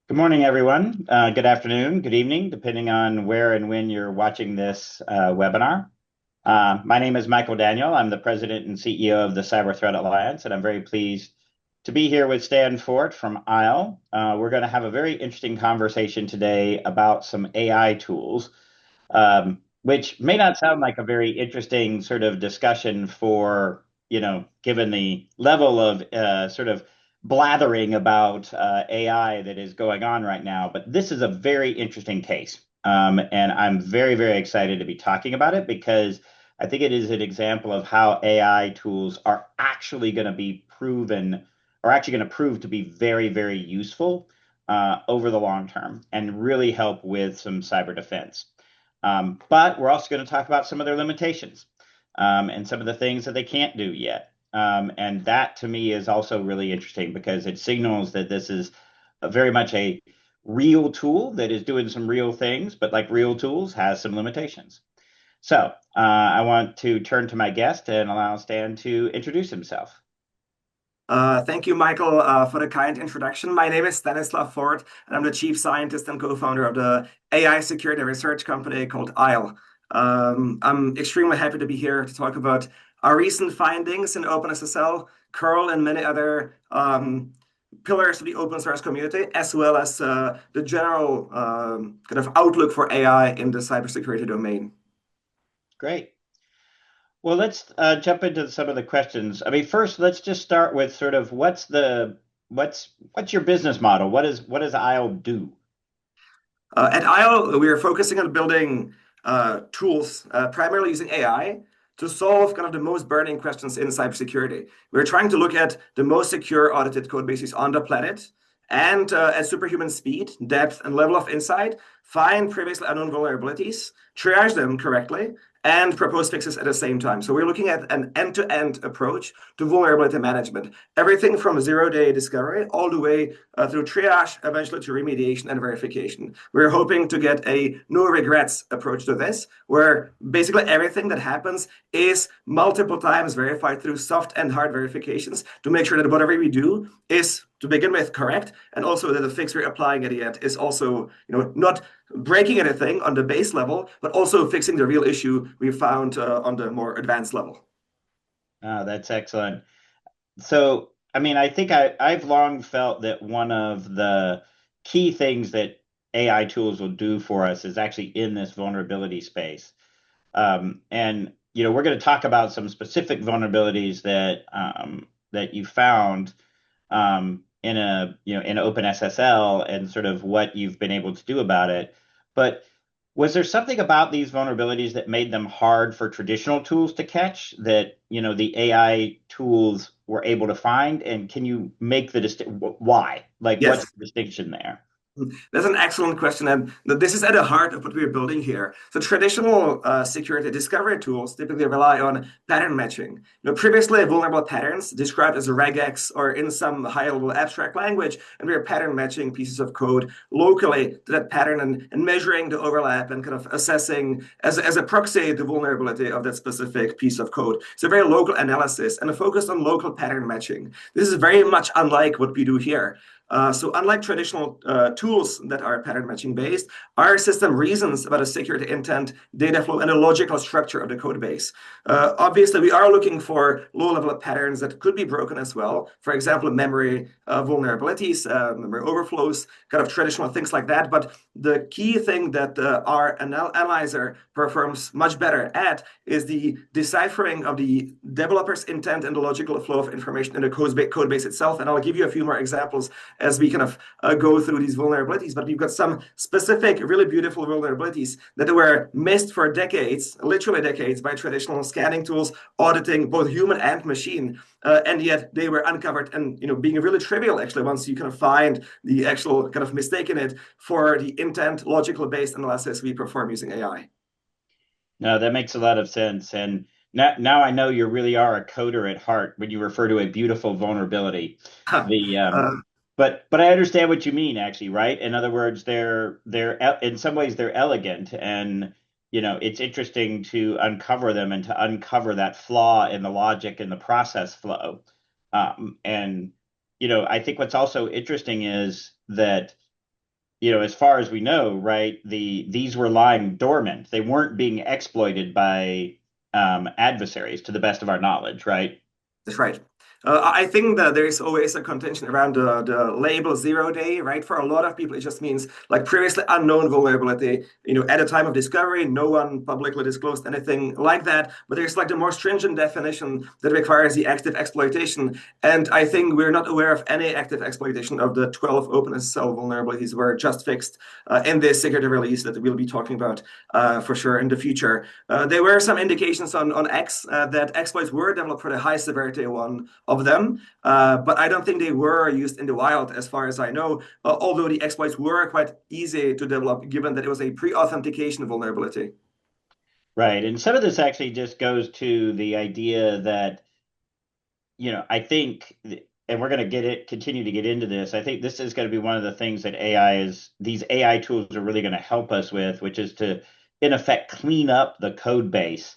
Good morning, everyone. Good afternoon, good evening, depending on where and when you're watching this webinar. My name is Michael Daniel. I'm the president and CEO of the Cyber Threat Alliance, and I'm very pleased to be here with Stan Fort from ISLE. We're going to have a very interesting conversation today about some AI tools, which may not sound like a very interesting sort of discussion for, given the level of sort of blathering about AI that is going on right now. But this is a very interesting case. And I'm very, very excited to be talking about it because I think it is an example of how AI tools are actually going to be proven, or actually going to prove to be very, very useful over the long term and really help with some cyber defense. But we're also going to talk about some of their limitations and some of the things that they can't do yet. And that to me is also really interesting because it signals that this is very much a real tool that is doing some real things, but like real tools has some limitations. So I want to turn to my guest and allow Stan to introduce himself. Thank you, Michael, for the kind introduction. My name is Stanislav Fort, and I'm the chief scientist and co-founder of the AI security research company called ISLE. I'm extremely happy to be here to talk about our recent findings in OpenSSL, curl, and many other pillars of the open source community, as well as the general kind of outlook for AI in the cybersecurity domain. Great. Well, let's jump into some of the questions. I mean, first, let's just start with sort of what's your business model? What does ISLE do? At ISLE, we are focusing on building tools, primarily using AI, to solve kind of the most burning questions in cybersecurity. We're trying to look at the most secure audited code bases on the planet and at superhuman speed, depth, and level of insight, find previously unknown vulnerabilities, triage them correctly, and propose fixes at the same time. So we're looking at an end-to-end approach to vulnerability management, everything from zero-day discovery all the way through triage, eventually to remediation and verification. We're hoping to get a no regrets approach to this, where basically everything that happens is multiple times verified through soft and hard verifications to make sure that whatever we do is, to begin with, correct, and also that the fix we're applying at the end is also, not breaking anything on the base level, but also fixing the real issue we found on the more advanced level. Oh, that's excellent. So, I mean, I think I've long felt that one of the key things that AI tools will do for us is actually in this vulnerability space. And we're going to talk about some specific vulnerabilities that you found in OpenSSL and sort of what you've been able to do about it. But was there something about these vulnerabilities that made them hard for traditional tools to catch that, the AI tools were able to find? And can you make the why? Like, what's Yes. the distinction there? That's an excellent question, and this is at the heart of what we're building here. So traditional security discovery tools typically rely on pattern matching. Previously, vulnerable patterns described as regex or in some high-level abstract language, and we're pattern matching pieces of code locally to that pattern and measuring the overlap and kind of assessing as a proxy the vulnerability of that specific piece of code. It's a very local analysis and a focus on local pattern matching. This is very much unlike what we do here. So unlike traditional tools that are pattern matching based, our system reasons about a security intent, data flow, and a logical structure of the code base. Obviously, we are looking for low-level patterns that could be broken as well. For example, memory vulnerabilities, memory overflows, kind of traditional things like that. But the key thing that our analyzer performs much better at is the deciphering of the developer's intent and the logical flow of information in the code base itself. And I'll give you a few more examples as we kind of go through these vulnerabilities. But we've got some specific, really beautiful vulnerabilities that were missed for decades, literally decades, by traditional scanning tools, auditing both human and machine. And yet they were uncovered and being really trivial, actually, once you kind of find the actual kind of mistake in it for the intent, logical based analysis we perform using AI. No, that makes a lot of sense. And now I know you really are a coder at heart when you refer to a beautiful vulnerability. The Uh, but I understand what you mean, actually, right? In other words, they're in some ways they're elegant, and it's interesting to uncover them and to uncover that flaw in the logic and the process flow. And I think what's also interesting is that as far as we know, right, these were lying dormant. They weren't being exploited by adversaries, to the best of our knowledge, right? That's right. I think that there is always a contention around the label 0 day, right? For a lot of people, it just means like previously unknown vulnerability. At a time of discovery, no one publicly disclosed anything like that. But there's like the more stringent definition that requires the active exploitation. And I think we're not aware of any active exploitation of the 12 OpenSSL vulnerabilities were just fixed in this security release that we'll be talking about for sure in the future. There were some indications on X that exploits were developed for the high severity one of them, but I don't think they were used in the wild as far as I know, although the exploits were quite easy to develop given that it was a pre-authentication vulnerability. Right. And some of this actually just goes to the idea that, I think, and we're going to continue to get into this. I think this is going to be one of the things that these AI tools are really going to help us with, which is to, in effect, clean up the code base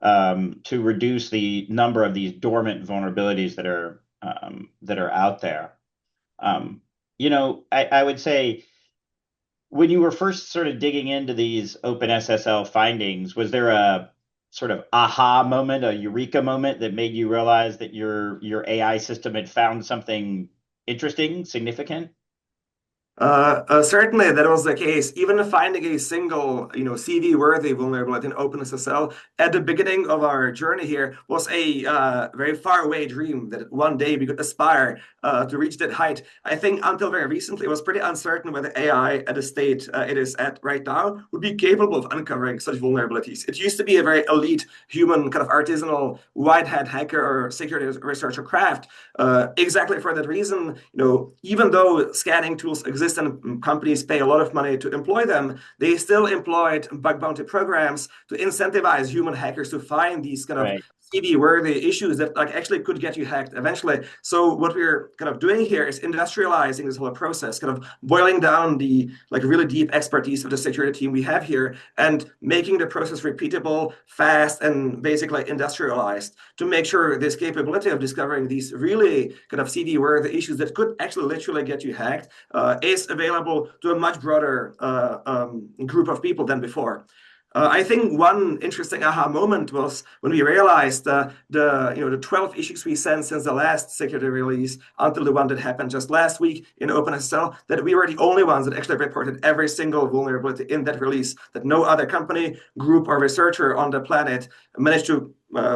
to reduce the number of these dormant vulnerabilities that are out there. I would say when you were first sort of digging into these OpenSSL findings, was there a sort of aha moment, a eureka moment that made you realize that your AI system had found something interesting, significant? Certainly, that was the case. Even finding a single, CV-worthy vulnerability in OpenSSL at the beginning of our journey here was a very far-away dream that one day we could aspire to reach that height. I think until very recently, it was pretty uncertain whether AI at the state it is at right now would be capable of uncovering such vulnerabilities. It used to be a very elite human kind of artisanal white hat hacker or security researcher craft. Exactly for that reason, even though scanning tools exist and companies pay a lot of money to employ them, they still employed bug bounty programs to incentivize human hackers to find these kind of Right. CV-worthy issues that like actually could get you hacked eventually. So what we're kind of doing here is industrializing this whole process, kind of boiling down the like really deep expertise of the security team we have here and making the process repeatable, fast, and basically industrialized to make sure this capability of discovering these really kind of CV-worthy issues that could actually literally get you hacked is available to a much broader group of people than before. I think one interesting aha moment was when we realized the 12 issues we sent since the last security release until the one that happened just last week in OpenSSL, that we were the only ones that actually reported every single vulnerability in that release, that no other company, group, or researcher on the planet managed to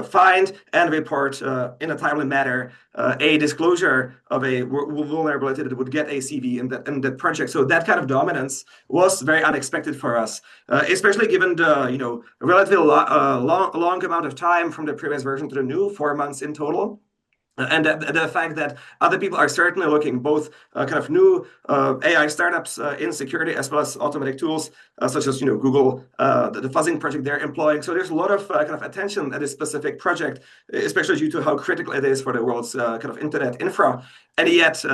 find and report in a timely manner a disclosure of a vulnerability that would get a CV in that project. So that kind of dominance was very unexpected for us, especially given the relatively long amount of time from the previous version to the new, 4 months in total. And the fact that other people are certainly looking, both kind of new AI startups in security as well as automatic tools such as Google, the fuzzing project they're employing. So there's a lot of kind of attention at this specific project, especially due to how critical it is for the world's kind of internet infra. And yet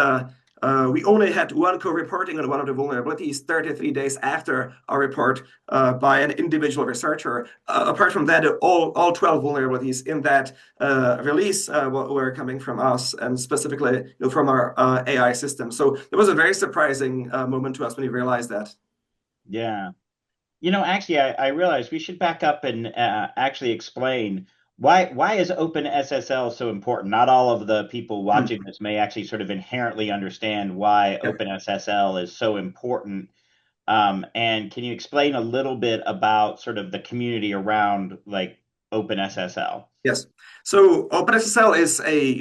we only had one co-reporting on one of the vulnerabilities 33 days after our report by an individual researcher. Apart from that, all 12 vulnerabilities in that release were coming from us and specifically from our AI system. So it was a very surprising moment to us when we realized that. Yeah. Actually, I realized we should back up and actually explain why is OpenSSL so important? Not all of the people Hmm. watching this may actually sort of inherently understand why Yeah. OpenSSL is so important. And can you explain a little bit about sort of the community around like OpenSSL? Yes. So OpenSSL is a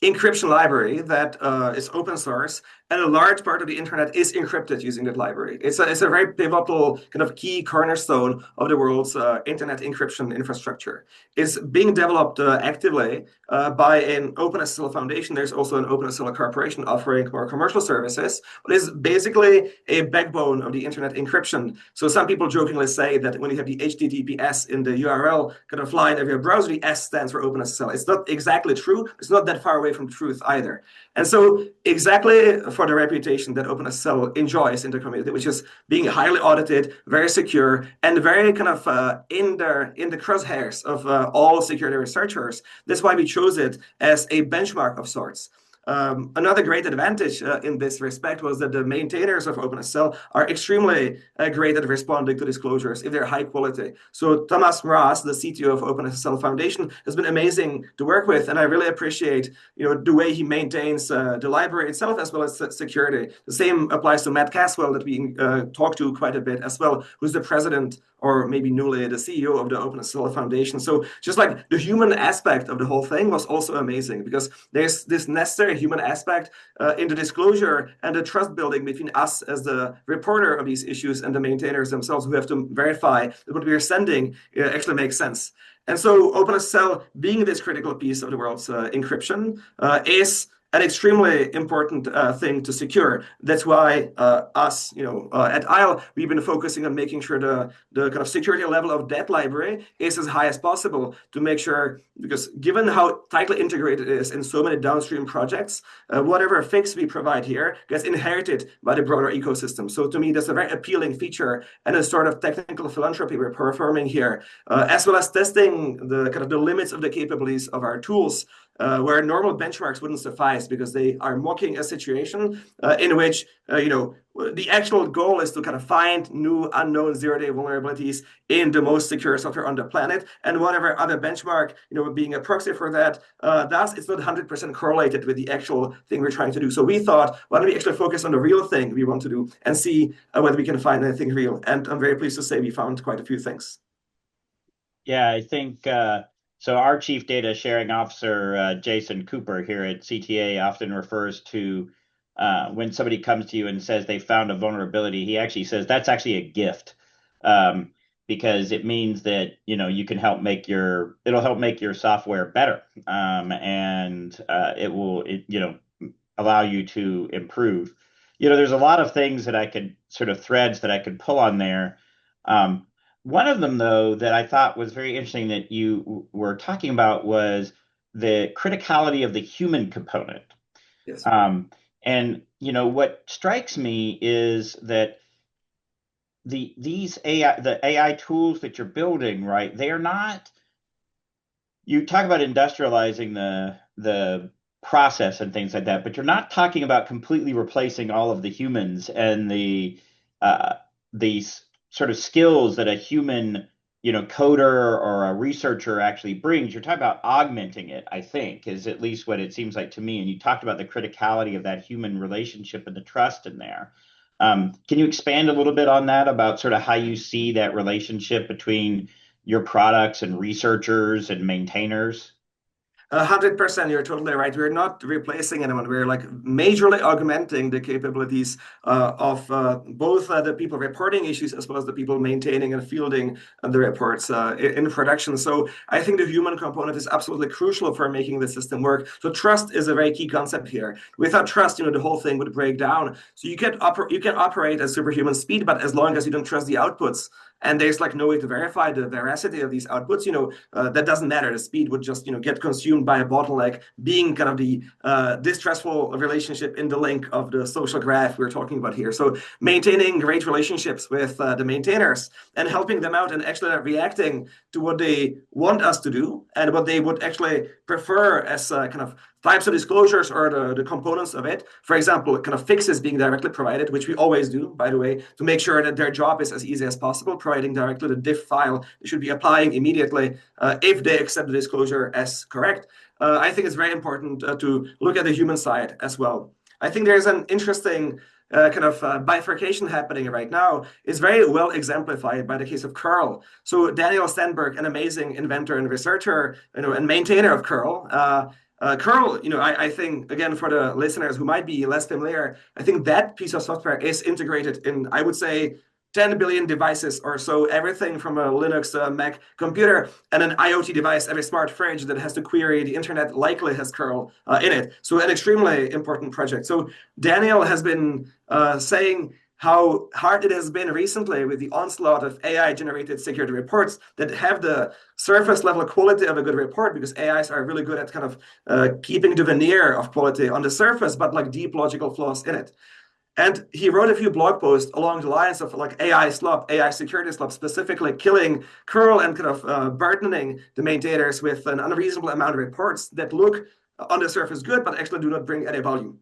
encryption library that is open source, and a large part of the internet is encrypted using that library. It's a very pivotal kind of key cornerstone of the world's internet encryption infrastructure. It's being developed actively by an OpenSSL Foundation. There's also an OpenSSL corporation offering more commercial services, but it's basically a backbone of the internet encryption. So some people jokingly say that when you have the HTTPS in the URL kind of line of your browser, the S stands for OpenSSL. It's not exactly true. It's not that far away from truth either. And so exactly for the reputation that OpenSSL enjoys in the community, which is being highly audited, very secure, and very kind of in the crosshairs of all security researchers. That's why we chose it as a benchmark of sorts. Another great advantage in this respect was that the maintainers of OpenSSL are extremely great at responding to disclosures if they're high quality. So Thomas Mraz, the CTO of OpenSSL Foundation, has been amazing to work with, and I really appreciate the way he maintains the library itself as well as security. The same applies to Matt Caswell that we talked to quite a bit as well, who's the president or maybe newly the CEO of the OpenSSL Foundation. So just like the human aspect of the whole thing was also amazing, because there's this necessary human aspect in the disclosure and the trust building between us as the reporter of these issues and the maintainers themselves, who have to verify that what we are sending actually makes sense. And so OpenSSL, being this critical piece of the world's encryption, is an extremely important thing to secure. That's why us, at ISLE, we've been focusing on making sure the kind of security level of that library is as high as possible, to make sure, because given how tightly integrated it is in so many downstream projects, whatever fix we provide here gets inherited by the broader ecosystem. So to me, that's a very appealing feature and a sort of technical philanthropy we're performing here, as well as testing the kind of the limits of the capabilities of our tools, where normal benchmarks wouldn't suffice, because they are mocking a situation in which the actual goal is to kind of find new unknown zero-day vulnerabilities in the most secure software on the planet, and whatever other benchmark being a proxy for that, thus it's not 100% correlated with the actual thing we're trying to do. So we thought, why don't we actually focus on the real thing we want to do and see whether we can find anything real. And I'm very pleased to say we found quite a few things. Yeah, I think so. Our chief data sharing officer, Jason Cooper, here at CTA, often refers to when somebody comes to you and says they found a vulnerability, he actually says that's actually a gift, because it means that you can it'll help make your software better, and it will allow you to improve. There's a lot of things that threads that I could pull on there. One of them, though, that I thought was very interesting that you were talking about was the criticality of the human component. Yes. And what strikes me is that the AI tools that you're building, right? They are not. You talk about industrializing the process and things like that, but you're not talking about completely replacing all of the humans and these sort of skills that a human, coder or a researcher actually brings. You're talking about augmenting it, I think, is at least what it seems like to me. And you talked about the criticality of that human relationship and the trust in there. Can you expand a little bit on that, about sort of how you see that relationship between your products and researchers and maintainers? 100%, you're totally right. We're not replacing anyone. We're like majorly augmenting the capabilities of both the people reporting issues as well as the people maintaining and fielding the reports in production. So I think the human component is absolutely crucial for making the system work. So trust is a very key concept here. Without trust, the whole thing would break down. So you can operate at superhuman speed, but as long as you don't trust the outputs, and there's like no way to verify the veracity of these outputs, that doesn't matter. The speed would just get consumed by a bottleneck, being kind of the distrustful relationship in the link of the social graph we're talking about here. So maintaining great relationships with the maintainers and helping them out and actually reacting to what they want us to do and what they would actually prefer as kind of types of disclosures or the components of it. For example, kind of fixes being directly provided, which we always do, by the way, to make sure that their job is as easy as possible, providing directly the diff file they should be applying immediately if they accept the disclosure as correct. I think it's very important to look at the human side as well. I think there's an interesting kind of bifurcation happening right now. Is very well exemplified by the case of curl. So Daniel Stenberg, an amazing inventor and researcher, and maintainer of curl. Curl, I think, again, for the listeners who might be less familiar, I think that piece of software is integrated in, I would say, 10 billion devices or so, everything from a Linux Mac computer and an IoT device, every smart fridge that has to query the internet likely has curl in it. So an extremely important project. So Daniel has been saying how hard it has been recently with the onslaught of AI-generated security reports that have the surface level quality of a good report, because AIs are really good at kind of keeping the veneer of quality on the surface, but like deep logical flaws in it. And he wrote a few blog posts along the lines of like AI slop, AI security slop, specifically killing curl and kind of burdening the maintainers with an unreasonable amount of reports that look on the surface good, but actually do not bring any value.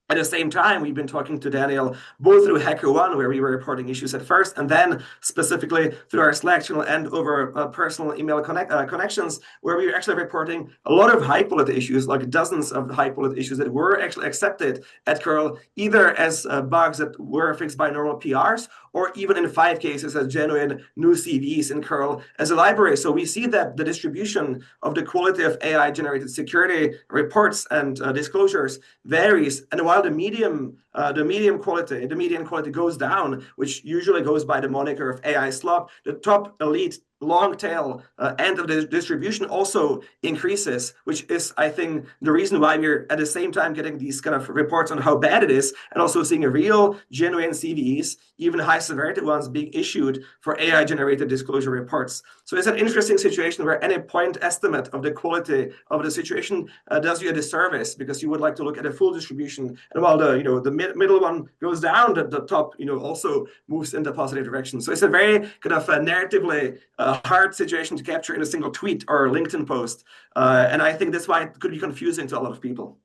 At the same time, we've been talking to Daniel both through HackerOne, where we were reporting issues at first, and then specifically through our Slack channel and over personal email connections, where we were actually reporting a lot of high-quality issues, like dozens of high-quality issues that were actually accepted at curl, either as bugs that were fixed by normal PRs, or even in 5 cases as genuine new CVEs in curl as a library. So we see that the distribution of the quality of AI-generated security reports and disclosures varies, and while the median quality goes down, which usually goes by the moniker of AI slop, the top elite long tail end of the distribution also increases, which is, I think, the reason why we're at the same time getting these kind of reports on how bad it is, and also seeing a real genuine CVEs, even high severity ones, being issued for AI generated disclosure reports. So it's an interesting situation where any point estimate of the quality of the situation does you a disservice, because you would like to look at a full distribution, and while the middle one goes down, the top also moves in the positive direction. So it's a very kind of narratively hard situation to capture in a single tweet or LinkedIn post. And I think that's why it could be confusing to a lot of people.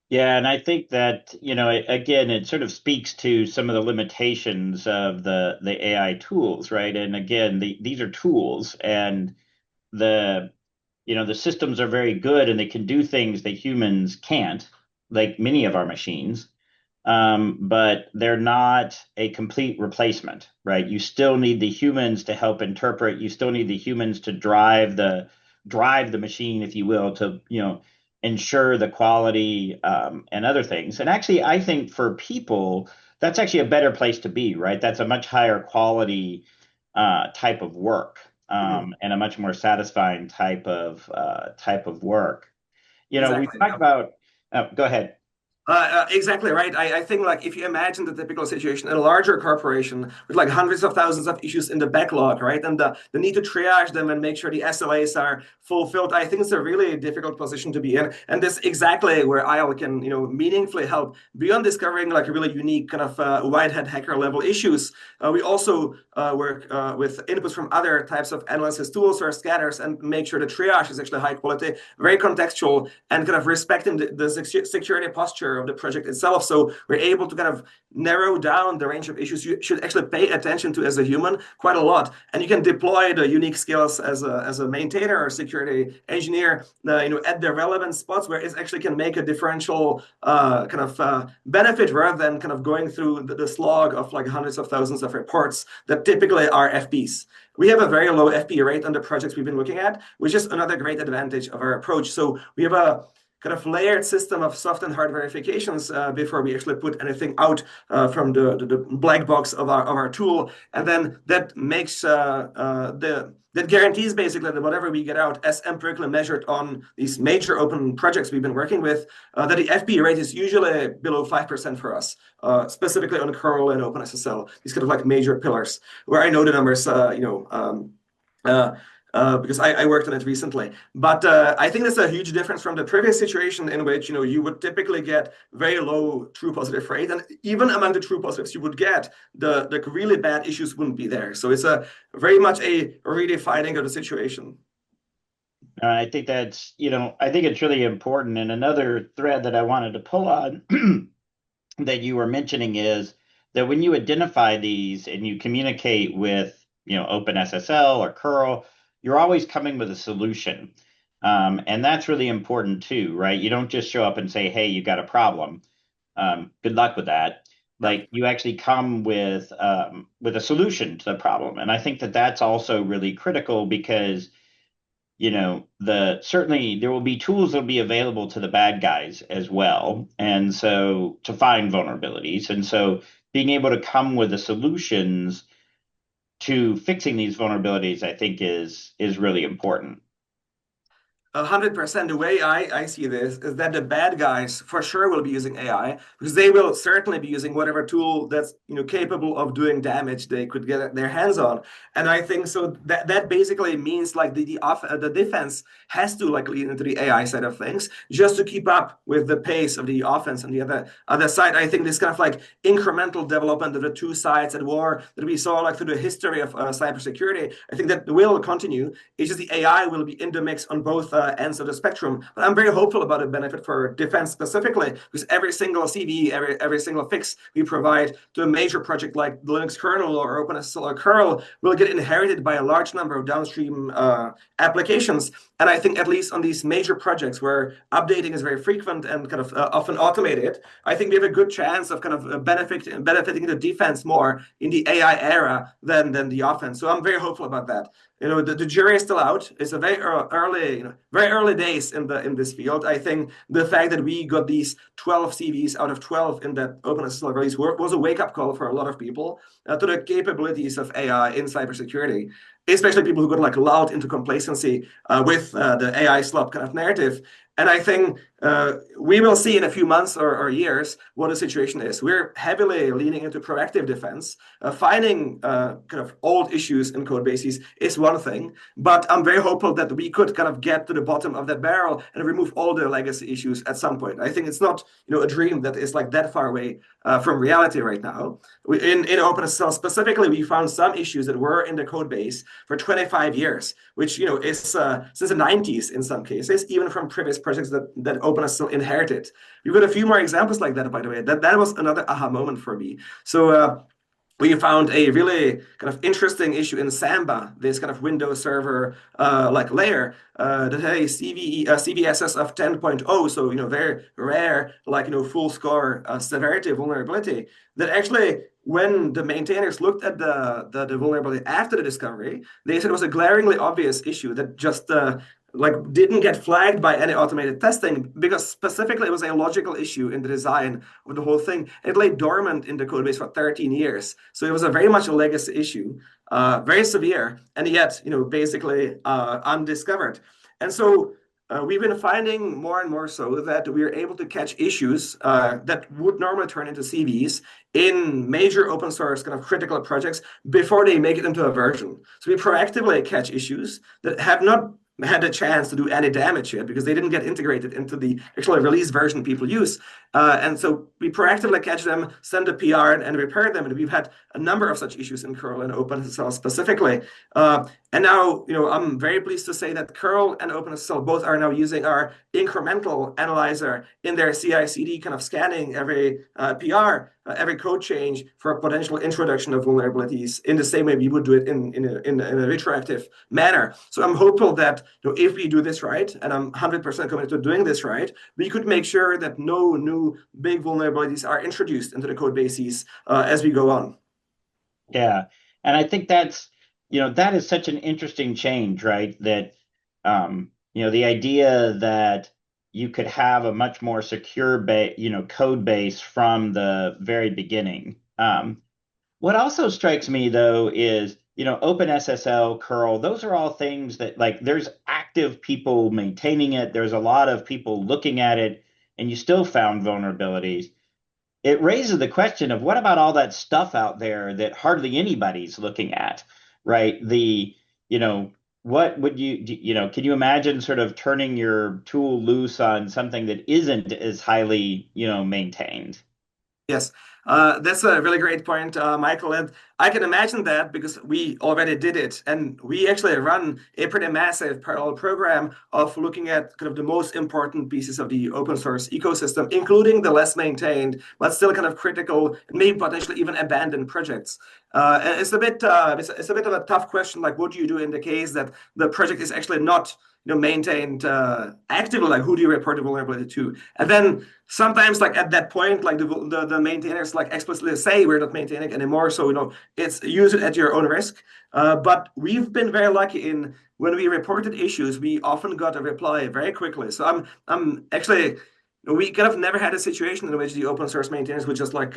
Yeah, and I think that, again, it sort of speaks to some of the limitations of the AI tools, right? And again, these are tools, and the the systems are very good, and they can do things that humans can't, like many of our machines. But they're not a complete replacement, right? You still need the humans to help interpret. You still need the humans to drive the machine, if you will, to ensure the quality and other things. And actually, I think for people, that's actually a better place to be, right? That's a much higher quality type of work, and a much more satisfying type of work. We Exactly. talked about. Go ahead. Exactly right. I think like if you imagine the typical situation in a larger corporation with like hundreds of thousands of issues in the backlog, right? And the need to triage them and make sure the SLAs are fulfilled, I think it's a really difficult position to be in. And that's exactly where IL can, meaningfully help beyond discovering like a really unique kind of white hat hacker level issues. We also work with inputs from other types of analysis tools or scanners and make sure the triage is actually high quality, very contextual, and kind of respecting the security posture of the project itself. So we're able to kind of narrow down the range of issues you should actually pay attention to as a human quite a lot. And you can deploy the unique skills as a maintainer or security engineer, at the relevant spots where it actually can make a differential benefit, rather than kind of going through the slog of like hundreds of thousands of reports that typically are FPs. We have a very low FP rate on the projects we've been looking at, which is another great advantage of our approach. So we have a kind of layered system of soft and hard verifications before we actually put anything out from the black box of our tool, and then that makes that guarantees basically that whatever we get out as empirically measured on these major open projects we've been working with, that the FP rate is usually below 5% for us, specifically on curl and OpenSSL, these kind of like major pillars, where I know the numbers, because I worked on it recently. But I think that's a huge difference from the previous situation in which you would typically get very low true positive rate, and even among the true positives you would get, the really bad issues wouldn't be there. So it's a very much a redefining of the situation. I think that's, I think it's really important. And another thread that I wanted to pull on that you were mentioning is that when you identify these and you communicate with, OpenSSL or curl, you're always coming with a solution. And that's really important too, right? You don't just show up and say, hey, you got a problem. Good luck with that. Like you actually come with a solution to the problem. And I think that that's also really critical because certainly there will be tools that will be available to the bad guys as well. And so to find vulnerabilities. And so being able to come with the solutions to fixing these vulnerabilities, I think is really important. 100%. The way I see this is that the bad guys for sure will be using AI, because they will certainly be using whatever tool that's capable of doing damage they could get their hands on. And I think so that basically means like the defense has to like lean into the AI side of things just to keep up with the pace of the offense on the other side. I think this kind of like incremental development of the two sides at war that we saw like through the history of cybersecurity, I think that will continue. It's just the AI will be in the mix on both ends of the spectrum. But I'm very hopeful about a benefit for defense specifically, because every single CVE, every single fix we provide to a major project like the Linux kernel or OpenSSL or curl will get inherited by a large number of downstream applications. And I think at least on these major projects where updating is very frequent and kind of often automated, I think we have a good chance of kind of benefiting the defense more in the AI era than the offense. So I'm very hopeful about that. The jury is still out. It's a very early days in this field. I think the fact that we got these 12 CVs out of 12 in that OpenSSL release was a wake-up call for a lot of people to the capabilities of AI in cybersecurity, especially people who got like lulled into complacency with the AI slop kind of narrative. And I think we will see in a few months or years what the situation is. We're heavily leaning into proactive defense. Finding kind of old issues in code bases is one thing, but I'm very hopeful that we could kind of get to the bottom of that barrel and remove all the legacy issues at some point. I think it's not a dream that is like that far away from reality right now. In OpenSSL specifically, we found some issues that were in the code base for 25 years, which is since the 90s in some cases, even from previous projects that OpenSSL inherited. We've got a few more examples like that, by the way. That was another aha moment for me. So we found a really kind of interesting issue in Samba, this kind of Windows Server like layer that had a CVSS of 10.0, so very rare, like full score severity vulnerability. That actually, when the maintainers looked at the vulnerability after the discovery, they said it was a glaringly obvious issue that just didn't get flagged by any automated testing, because specifically it was a logical issue in the design of the whole thing. It lay dormant in the code base for 13 years. So it was a very much a legacy issue, very severe, and yet, basically undiscovered. And so we've been finding more and more so that we're able to catch issues that would normally turn into CVs in major open source kind of critical projects before they make it into a version. So we proactively catch issues that have not had a chance to do any damage yet because they didn't get integrated into the actual release version people use. And so we proactively catch them, send a PR, and repair them. And we've had a number of such issues in curl and OpenSSL specifically. And now, I'm very pleased to say that curl and OpenSSL both are now using our incremental analyzer in their CI/CD kind of scanning every PR, every code change for a potential introduction of vulnerabilities in the same way we would do it in a retroactive manner. So I'm hopeful that if we do this right, and I'm 100% committed to doing this right, we could make sure that no new big vulnerabilities are introduced into the code bases as we go on. Yeah, and I think that is such an interesting change, right? That the idea that you could have a much more secure code base from the very beginning. What also strikes me though is OpenSSL, curl, those are all things that there's active people maintaining it. There's a lot of people looking at it, and you still found vulnerabilities. It raises the question of what about all that stuff out there that hardly anybody's looking at, right? What would can you imagine sort of turning your tool loose on something that isn't as highly, maintained? Yes, that's a really great point, Michael. And I can imagine that because we already did it. And we actually run a pretty massive parallel program of looking at kind of the most important pieces of the open source ecosystem, including the less maintained, but still kind of critical, maybe potentially even abandoned projects. And it's a bit of a tough question, like what do you do in the case that the project is actually not maintained actively, like who do you report the vulnerability to? And then sometimes at that point, the maintainers explicitly say we're not maintaining anymore. So, it's use it at your own risk. But we've been very lucky in when we reported issues, we often got a reply very quickly. So I'm actually, we kind of never had a situation in which the open source maintainers would just not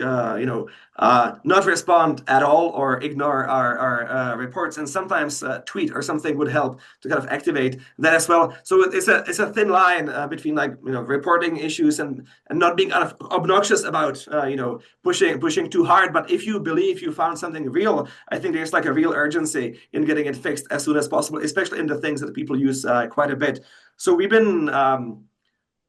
respond at all or ignore our reports, and sometimes tweet or something would help to kind of activate that as well. So it's a thin line between reporting issues and not being obnoxious about pushing too hard. But if you believe you found something real, I think there's a real urgency in getting it fixed as soon as possible, especially in the things that people use quite a bit. So we've been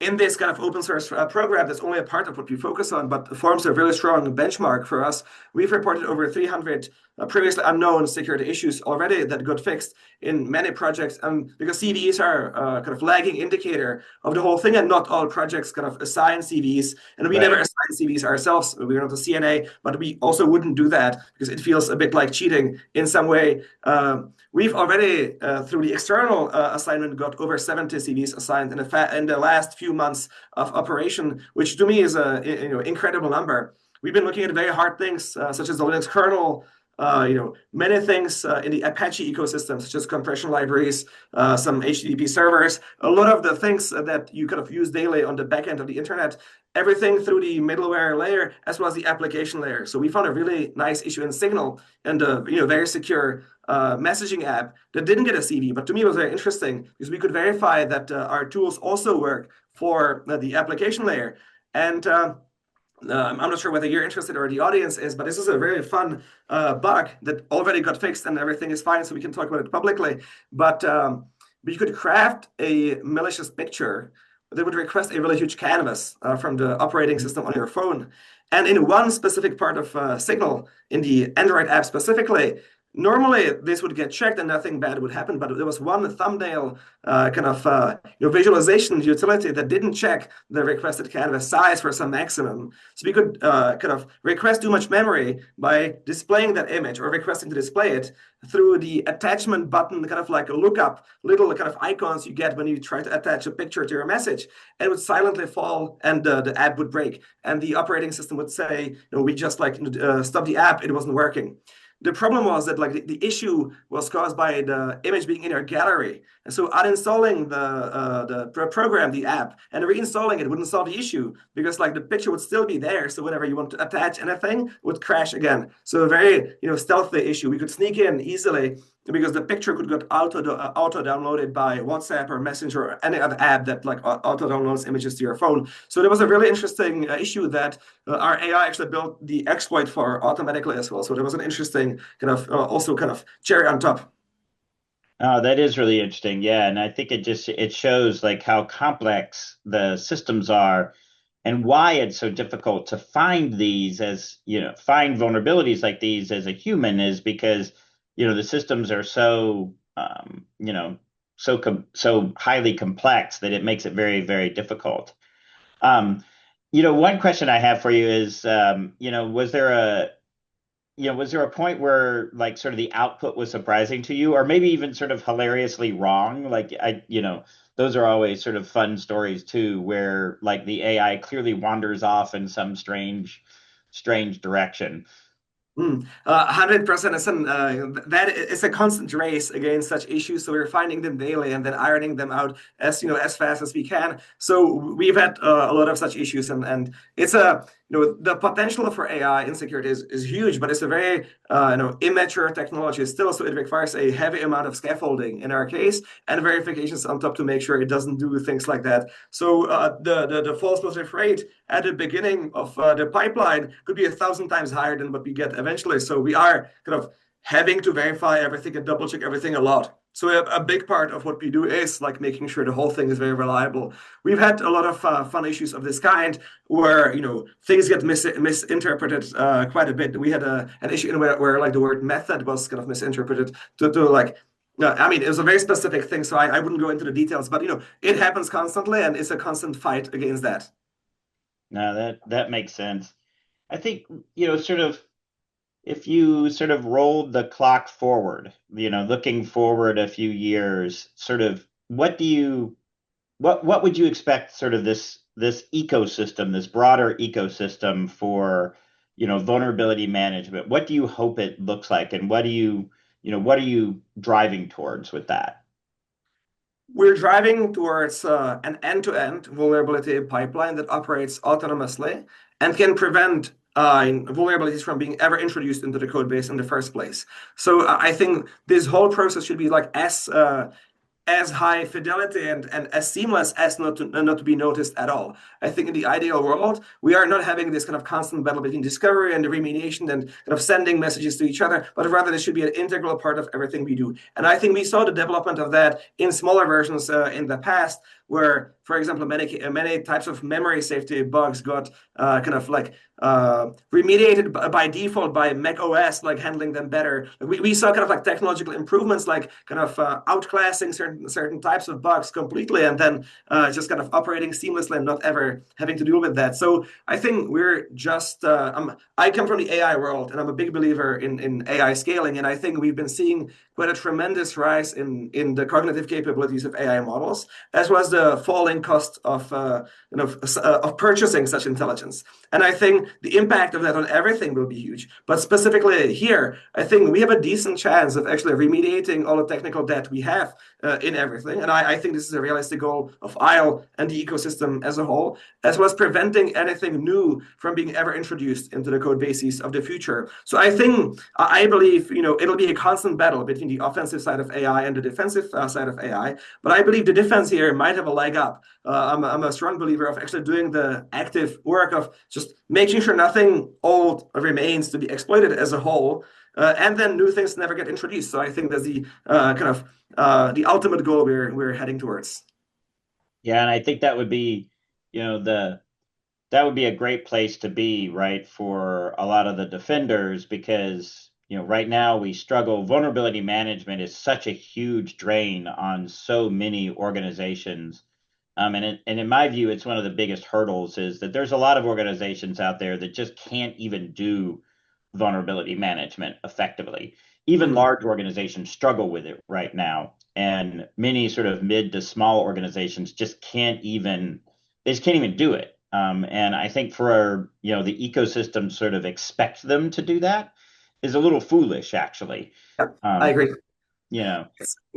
in this kind of open source program, that's only a part of what we focus on, but forms a really strong benchmark for us. We've reported over 300 previously unknown security issues already that got fixed in many projects. Because CVEs are a kind of lagging indicator of the whole thing, and not all projects kind of assign CVEs. And we never Right. assign CVEs ourselves. We're not a CNA, but we also wouldn't do that because it feels a bit like cheating in some way. We've already, through the external assignment, got over 70 CVs assigned in the last few months of operation, which to me is a incredible number. We've been looking at very hard things, such as the Linux kernel, many things in the Apache ecosystem, such as compression libraries, some HTTP servers, a lot of the things that you kind of use daily on the back end of the internet, everything through the middleware layer as well as the application layer. So we found a really nice issue in Signal and a very secure messaging app that didn't get a CV, but to me it was very interesting because we could verify that our tools also work for the application layer. And I'm not sure whether you're interested or the audience is, but this is a very fun bug that already got fixed and everything is fine, so we can talk about it publicly. But you could craft a malicious picture that would request a really huge canvas from the operating system on your phone. And in one specific part of Signal, in the Android app specifically, normally this would get checked and nothing bad would happen, but there was one thumbnail visualization utility that didn't check the requested canvas size for some maximum. So we could kind of request too much memory by displaying that image or requesting to display it through the attachment button, kind of like a lookup, little kind of icons you get when you try to attach a picture to your message, and it would silently fall and the app would break. And the operating system would say, we just stopped the app, it wasn't working. The problem was that the issue was caused by the image being in our gallery. And so uninstalling the program, the app, and reinstalling it wouldn't solve the issue because the picture would still be there. So whenever you want to attach anything, it would crash again. So a very stealthy issue. We could sneak in easily because the picture could get auto downloaded by WhatsApp or Messenger or any other app that auto downloads images to your phone. So there was a really interesting issue that our AI actually built the exploit for automatically as well. So there was an interesting also cherry on top. Oh, that is really interesting. Yeah, and I think it shows how complex the systems are and why it's so difficult to find these as, find vulnerabilities like these as a human is because, the systems are so so highly complex that it makes it very, very difficult. Um, one question I have for you is, was there a point where sort of the output was surprising to you or maybe even sort of hilariously wrong? Those are always sort of fun stories too, where the AI clearly wanders off in some strange direction. 100%. That is a constant race against such issues. So we're finding them daily and then ironing them out as fast as we can. So we've had a lot of such issues, and it's the potential for AI in security is huge, but it's a very immature technology still. So it requires a heavy amount of scaffolding in our case and verifications on top to make sure it doesn't do things like that. So the false positive rate at the beginning of the pipeline could be 1,000 times higher than what we get eventually. So we are kind of having to verify everything and double check everything a lot. So a big part of what we do is making sure the whole thing is very reliable. We've had a lot of fun issues of this kind where things get misinterpreted quite a bit. We had an issue where the word method was kind of misinterpreted I mean, it was a very specific thing, so I wouldn't go into the details, but it happens constantly, and it's a constant fight against that. No, that makes sense. I think, sort of if you sort of rolled the clock forward, looking forward a few years, sort of what would you expect sort of this ecosystem, this broader ecosystem for, vulnerability management? What do you hope it looks like, and what are you driving towards with that? We're driving towards an end-to-end vulnerability pipeline that operates autonomously and can prevent vulnerabilities from being ever introduced into the code base in the first place. So I think this whole process should be as high fidelity and as seamless as not to be noticed at all. I think in the ideal world, we are not having this kind of constant battle between discovery and remediation and kind of sending messages to each other, but rather this should be an integral part of everything we do. And I think we saw the development of that in smaller versions in the past, where, for example, many types of memory safety bugs got kind of like remediated by default by Mac OS, like handling them better. We saw kind of like technological improvements, like kind of outclassing certain types of bugs completely, and then just kind of operating seamlessly and not ever having to deal with that. So I think we're just I come from the AI world, and I'm a big believer in AI scaling, and I think we've been seeing quite a tremendous rise in the cognitive capabilities of AI models, as well as the falling cost of of purchasing such intelligence. And I think the impact of that on everything will be huge. But specifically here, I think we have a decent chance of actually remediating all the technical debt we have in everything. And I think this is a realistic goal of ISLE and the ecosystem as a whole, as well as preventing anything new from being ever introduced into the code bases of the future. So I believe, it'll be a constant battle between the offensive side of AI and the defensive side of AI. But I believe the defense here might have a leg up. I'm a strong believer of actually doing the active work of just making sure nothing old remains to be exploited as a whole, and then new things never get introduced. So I think that's the the ultimate goal we're heading towards. Yeah, and I think that would be, that would be a great place to be, right, for a lot of the defenders because, right now we struggle. Vulnerability management is such a huge drain on so many organizations. And in my view, it's one of the biggest hurdles is that there's a lot of organizations out there that just can't even do vulnerability management effectively. Even large organizations struggle with it right now. And many sort of mid to small organizations they just can't even do it. And I think for, the ecosystem sort of expect them to do that is a little foolish, actually. Yeah, I Um, agree. you know,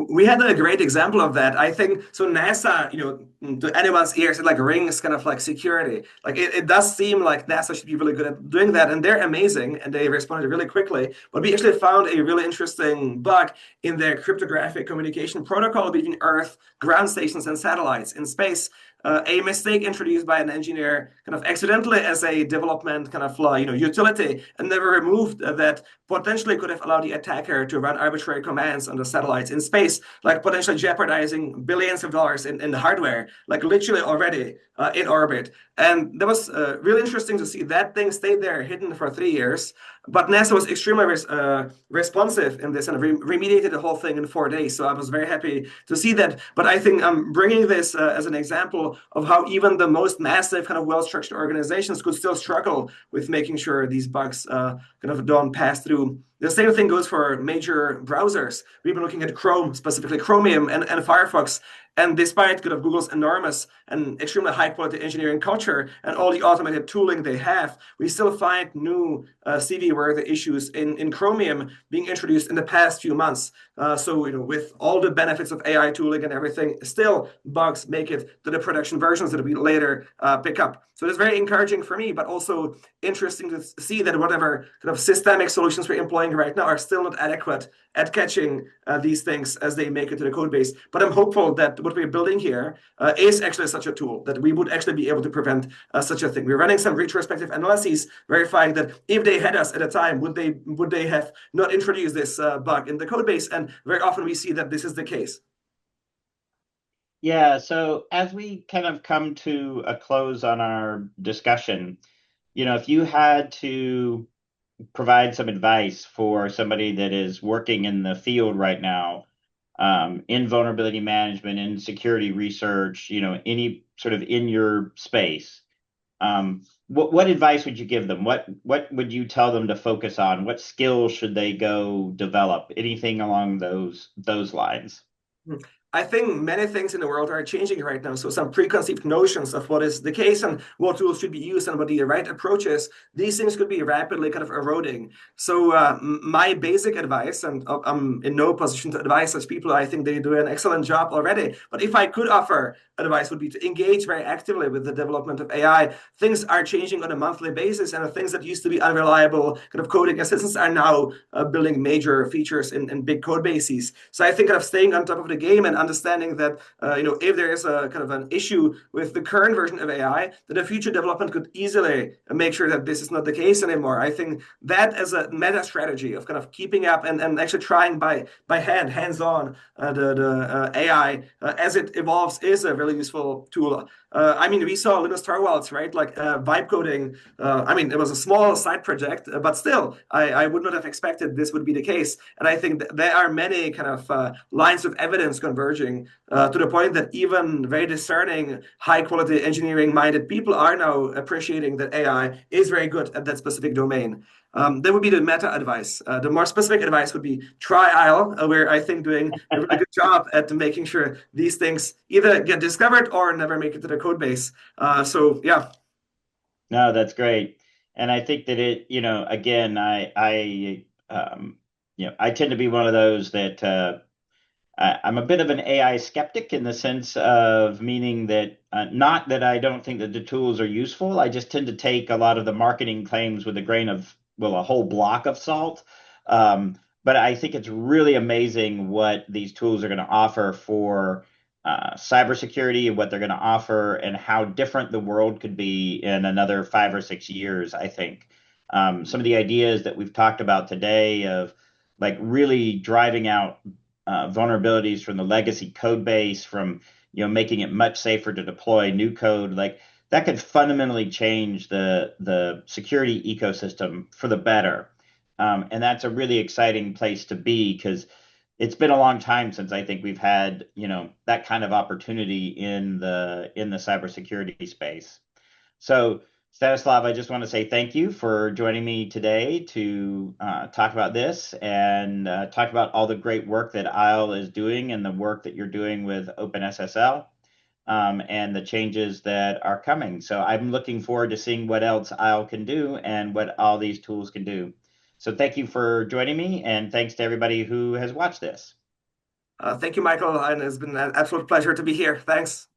We had a great example of that. I think so. NASA, to anyone's ears, it like rings kind of like security. Like it does seem like NASA should be really good at doing that, and they're amazing, and they responded really quickly. But we actually found a really interesting bug in their cryptographic communication protocol between Earth, ground stations, and satellites in space. A mistake introduced by an engineer kind of accidentally as a development kind of utility and never removed that potentially could have allowed the attacker to run arbitrary commands on the satellites in space, like potentially jeopardizing billions of dollars in the hardware, like literally already in orbit. And that was really interesting to see that thing stayed there hidden for 3 years. But NASA was extremely responsive in this and remediated the whole thing in 4 days. So I was very happy to see that. But I think I'm bringing this as an example of how even the most massive kind of well-structured organizations could still struggle with making sure these bugs kind of don't pass through. The same thing goes for major browsers. We've been looking at Chrome, specifically Chromium and Firefox. And despite kind of Google's enormous and extremely high quality engineering culture and all the automated tooling they have, we still find new CV-worthy issues in Chromium being introduced in the past few months. So, with all the benefits of AI tooling and everything, still bugs make it to the production versions that we later pick up. So it's very encouraging for me, but also interesting to see that whatever kind of systemic solutions we're employing right now are still not adequate at catching these things as they make it to the code base. But I'm hopeful that what we're building here is actually such a tool that we would actually be able to prevent such a thing. We're running some retrospective analyses verifying that if they had us at a time, would they have not introduced this bug in the code base? And very often we see that this is the case. Yeah, so as we kind of come to a close on our discussion, if you had to provide some advice for somebody that is working in the field right now, in vulnerability management, in security research, any sort of in your space, what advice would you give them? What would you tell them to focus on? What skills should they go develop? Anything along those lines? I think many things in the world are changing right now. So some preconceived notions of what is the case and what tools should be used and what the right approach is, these things could be rapidly kind of eroding. So my basic advice, and I'm in no position to advise such people, I think they do an excellent job already. But if I could offer advice would be to engage very actively with the development of AI. Things are changing on a monthly basis, and the things that used to be unreliable kind of coding assistants are now building major features in big code bases. So I think kind of staying on top of the game and understanding that if there is a kind of an issue with the current version of AI, that a future development could easily make sure that this is not the case anymore. I think that as a meta strategy of kind of keeping up and actually trying by hands-on the AI as it evolves is a really useful tool. I mean, we saw Linus Torvalds, right? Like vibe coding. I mean, it was a small side project, but still, I would not have expected this would be the case. And I think there are many kind of lines of evidence converging to the point that even very discerning, high-quality engineering-minded people are now appreciating that AI is very good at that specific domain. That would be the meta advice. The more specific advice would be try ISLE, where I think doing a really good job at making sure these things either get discovered or never make it to the code base. So yeah. No, that's great. And I think that again, I tend to be one of those that I'm a bit of an AI skeptic in the sense of meaning that not that I don't think that the tools are useful. I just tend to take a lot of the marketing claims with a grain of, well, a whole block of salt. But I think it's really amazing what these tools are going to offer for cybersecurity and what they're going to offer and how different the world could be in another 5 or 6 years, I think. Some of the ideas that we've talked about today of like really driving out vulnerabilities from the legacy code base, from making it much safer to deploy new code, like that could fundamentally change the security ecosystem for the better. And that's a really exciting place to be because it's been a long time since I think we've had that kind of opportunity in the cybersecurity space. So, Stanislav, I just want to say thank you for joining me today to talk about this and talk about all the great work that ISLE is doing and the work that you're doing with OpenSSL and the changes that are coming. So I'm looking forward to seeing what else ISLE can do and what all these tools can do. So thank you for joining me, and thanks to everybody who has watched this. Thank you, Michael, and it's been an absolute pleasure to be here. Thanks.